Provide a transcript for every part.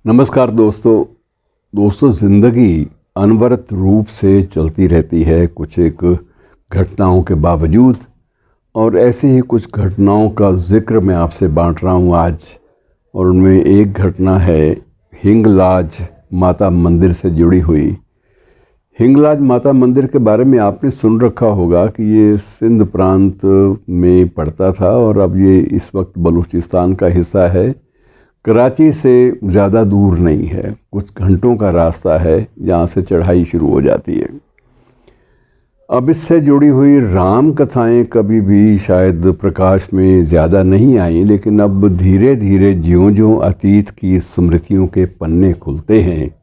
नमस्कार दोस्तों ज़िंदगी अनवरत रूप से चलती रहती है कुछ एक घटनाओं के बावजूद। और ऐसी ही कुछ घटनाओं का ज़िक्र मैं आपसे बांट रहा हूँ आज। और उनमें एक घटना है हिंगलाज माता मंदिर से जुड़ी हुई। हिंगलाज माता मंदिर के बारे में आपने सुन रखा होगा कि ये सिंध प्रांत में पड़ता था और अब ये इस वक्त बलूचिस्तान का हिस्सा है। कराची से ज़्यादा दूर नहीं है, कुछ घंटों का रास्ता है जहाँ से चढ़ाई शुरू हो जाती है। अब इससे जुड़ी हुई राम कथाएं कभी भी शायद प्रकाश में ज़्यादा नहीं आई, लेकिन अब धीरे धीरे ज्यों-ज्यों अतीत की स्मृतियों के पन्ने खुलते हैं,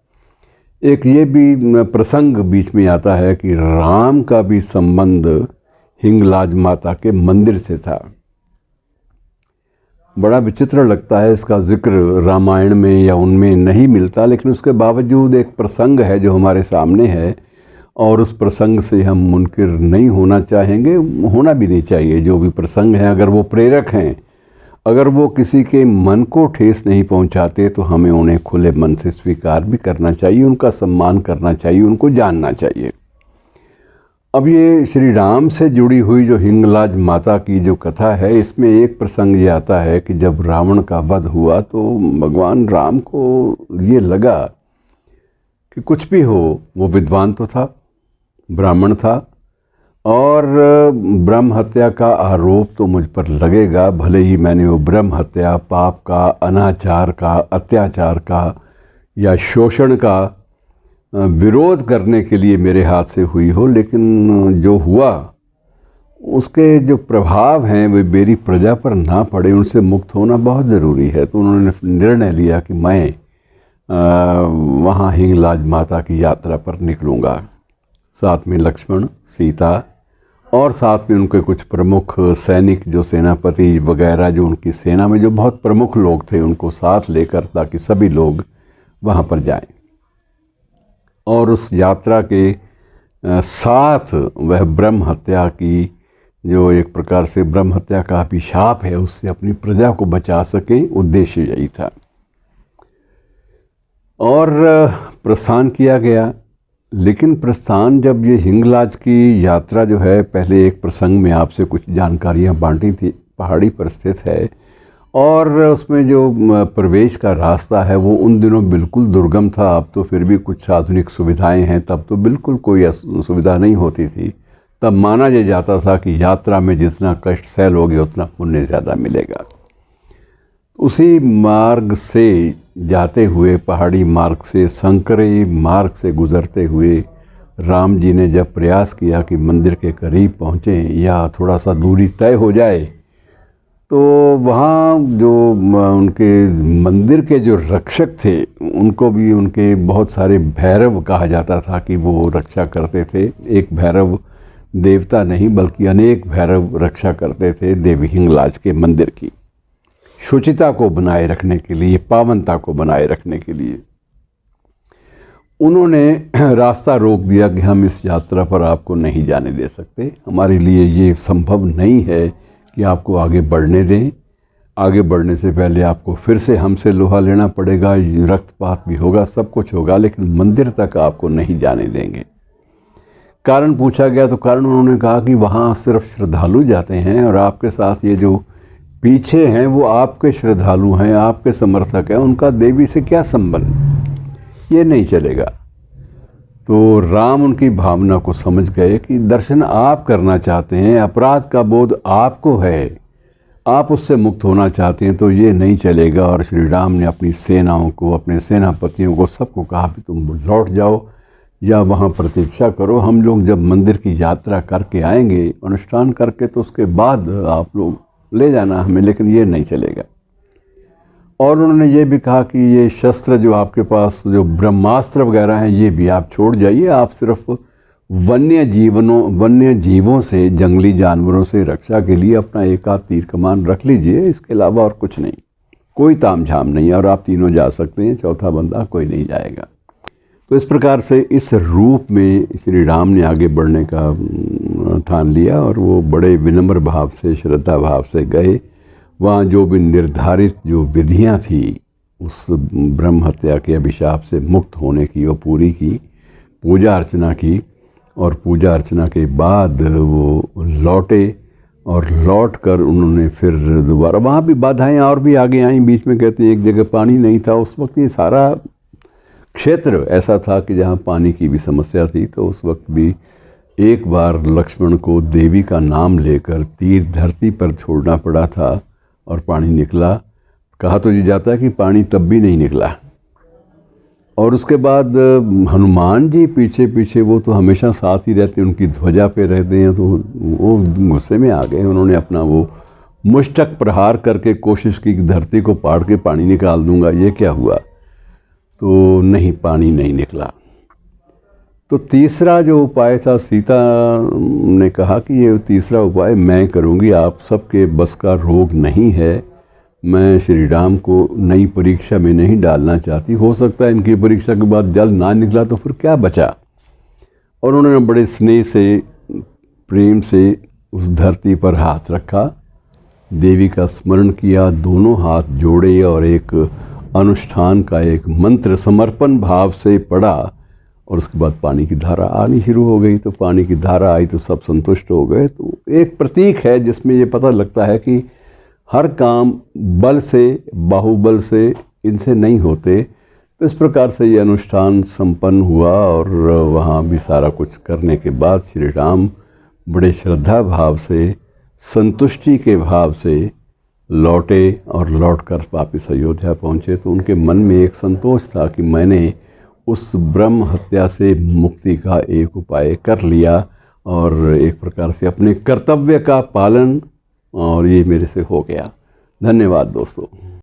एक ये भी प्रसंग बीच में आता है कि राम का भी संबंध हिंगलाज माता के मंदिर से था। बड़ा विचित्र लगता है, इसका जिक्र रामायण में या उनमें नहीं मिलता, लेकिन उसके बावजूद एक प्रसंग है जो हमारे सामने है और उस प्रसंग से हम मुनकिर नहीं होना चाहेंगे, होना भी नहीं चाहिए। जो भी प्रसंग हैं अगर वो प्रेरक हैं, अगर वो किसी के मन को ठेस नहीं पहुंचाते, तो हमें उन्हें खुले मन से स्वीकार भी करना चाहिए, उनका सम्मान करना चाहिए, उनको जानना चाहिए। अब ये श्री राम से जुड़ी हुई जो हिंगलाज माता की जो कथा है, इसमें एक प्रसंग ये आता है कि जब रावण का वध हुआ तो भगवान राम को ये लगा कि कुछ भी हो, वो विद्वान तो था, ब्राह्मण था, और ब्रह्म हत्या का आरोप तो मुझ पर लगेगा, भले ही मैंने वो ब्रह्म हत्या पाप का, अनाचार का, अत्याचार का या शोषण का विरोध करने के लिए मेरे हाथ से हुई हो, लेकिन जो हुआ उसके जो प्रभाव हैं वे मेरी प्रजा पर ना पड़े, उनसे मुक्त होना बहुत ज़रूरी है। तो उन्होंने निर्णय लिया कि मैं वहाँ हिंगलाज माता की यात्रा पर निकलूँगा। साथ में लक्ष्मण, सीता और साथ में उनके कुछ प्रमुख सैनिक, जो सेनापति वगैरह, जो उनकी सेना में जो बहुत प्रमुख लोग थे, उनको साथ लेकर, ताकि सभी लोग वहाँ पर जाएं। और उस यात्रा के साथ वह ब्रह्म हत्या की, जो एक प्रकार से ब्रह्म हत्या का अभिशाप है, उससे अपनी प्रजा को बचा सके, उद्देश्य यही था। और प्रस्थान किया गया। लेकिन प्रस्थान, जब ये हिंगलाज की यात्रा जो है, पहले एक प्रसंग में आपसे कुछ जानकारियाँ बांटी थी, पहाड़ी पर स्थित है और उसमें जो प्रवेश का रास्ता है वो उन दिनों बिल्कुल दुर्गम था। अब तो फिर भी कुछ आधुनिक सुविधाएं हैं, तब तो बिल्कुल कोई सुविधा नहीं होती थी। तब माना ये जाता था कि यात्रा में जितना कष्ट सह लोगे उतना पुण्य ज़्यादा मिलेगा। उसी मार्ग से जाते हुए, पहाड़ी मार्ग से, संकरे मार्ग से गुज़रते हुए राम जी ने जब प्रयास किया कि मंदिर के करीब पहुँचें या थोड़ा सा दूरी तय हो जाए, तो वहाँ जो उनके मंदिर के जो रक्षक थे, उनको भी उनके बहुत सारे भैरव कहा जाता था कि वो रक्षा करते थे। एक भैरव देवता नहीं बल्कि अनेक भैरव रक्षा करते थे देवी हिंगलाज के मंदिर की शुचिता को बनाए रखने के लिए, पावनता को बनाए रखने के लिए। उन्होंने रास्ता रोक दिया कि हम इस यात्रा पर आपको नहीं जाने दे सकते, हमारे लिए ये संभव नहीं है कि आपको आगे बढ़ने दें। आगे बढ़ने से पहले आपको फिर से हमसे लोहा लेना पड़ेगा, रक्तपात भी होगा, सब कुछ होगा, लेकिन मंदिर तक आपको नहीं जाने देंगे। कारण पूछा गया तो कारण उन्होंने कहा कि वहाँ सिर्फ श्रद्धालु जाते हैं और आपके साथ ये जो पीछे हैं वो आपके श्रद्धालु हैं, आपके समर्थक हैं, उनका देवी से क्या संबंध, ये नहीं चलेगा। तो राम उनकी भावना को समझ गए कि दर्शन आप करना चाहते हैं, अपराध का बोध आपको है, आप उससे मुक्त होना चाहते हैं, तो ये नहीं चलेगा। और श्री राम ने अपनी सेनाओं को, अपने सेनापतियों को, सबको कहा कि तुम लौट जाओ या वहाँ प्रतीक्षा करो, हम लोग जब मंदिर की यात्रा करके आएंगे, अनुष्ठान करके, तो उसके बाद आप लोग ले जाना हमें, लेकिन ये नहीं चलेगा। और उन्होंने ये भी कहा कि ये शस्त्र जो आपके पास, जो ब्रह्मास्त्र वगैरह हैं, ये भी आप छोड़ जाइए, आप सिर्फ वन्य जीवों से, जंगली जानवरों से रक्षा के लिए अपना एक आध तीर कमान रख लीजिए, इसके अलावा और कुछ नहीं, कोई तामझाम नहीं, और आप तीनों जा सकते हैं, चौथा बंदा कोई नहीं जाएगा। तो इस प्रकार से इस रूप में श्री राम ने आगे बढ़ने का ठान लिया और वो बड़े विनम्र भाव से, श्रद्धा भाव से गए। वहाँ जो भी निर्धारित जो विधियाँ थी उस ब्रह्म हत्या के अभिशाप से मुक्त होने की वो पूरी की, पूजा अर्चना की, और पूजा अर्चना के बाद वो लौटे, और लौट कर उन्होंने फिर दोबारा, वहाँ भी बाधाएं और भी आगे आईं। बीच में कहते हैं एक जगह पानी नहीं था, उस वक्त ये सारा क्षेत्र ऐसा था कि जहाँ पानी की भी समस्या थी। तो उस वक्त भी एक बार लक्ष्मण को देवी का नाम लेकर तीर धरती पर छोड़ना पड़ा था और पानी निकला। कहा तो ये जाता है कि पानी तब भी नहीं निकला। और उसके बाद हनुमान जी पीछे पीछे, वो तो हमेशा साथ ही रहते, उनकी ध्वजा पे रहते हैं, तो वो गुस्से में आ गए। उन्होंने अपना वो मुष्टक प्रहार करके कोशिश की कि धरती को पाड़ के पानी निकाल दूंगा। ये क्या हुआ? तो नहीं, पानी नहीं निकला। तो तीसरा जो उपाय था, सीता ने कहा कि ये तीसरा उपाय मैं करूंगी, आप सबके बस का रोग नहीं है। मैं श्री राम को नई परीक्षा में नहीं डालना चाहती। हो सकता है इनकी परीक्षा के बाद जल ना निकला तो फिर क्या बचा। और उन्होंने बड़े स्नेह से, प्रेम से उस धरती पर हाथ रखा, देवी का स्मरण किया, दोनों हाथ जोड़े और एक अनुष्ठान का एक मंत्र समर्पण भाव से पढ़ा, और उसके बाद पानी की धारा आनी शुरू हो गई। तो पानी की धारा आई तो सब संतुष्ट हो गए। तो एक प्रतीक है जिसमें ये पता लगता है कि हर काम बल से, बाहुबल से, इनसे नहीं होते। तो इस प्रकार से ये अनुष्ठान संपन्न हुआ, और वहाँ भी सारा कुछ करने के बाद श्री राम बड़े श्रद्धा भाव से, संतुष्टि के भाव से लौटे, और लौटकर वापस अयोध्या पहुँचे। तो उनके मन में एक संतोष था कि मैंने उस ब्रह्म हत्या से मुक्ति का एक उपाय कर लिया, और एक प्रकार से अपने कर्तव्य का पालन, और ये मेरे से हो गया। धन्यवाद दोस्तों।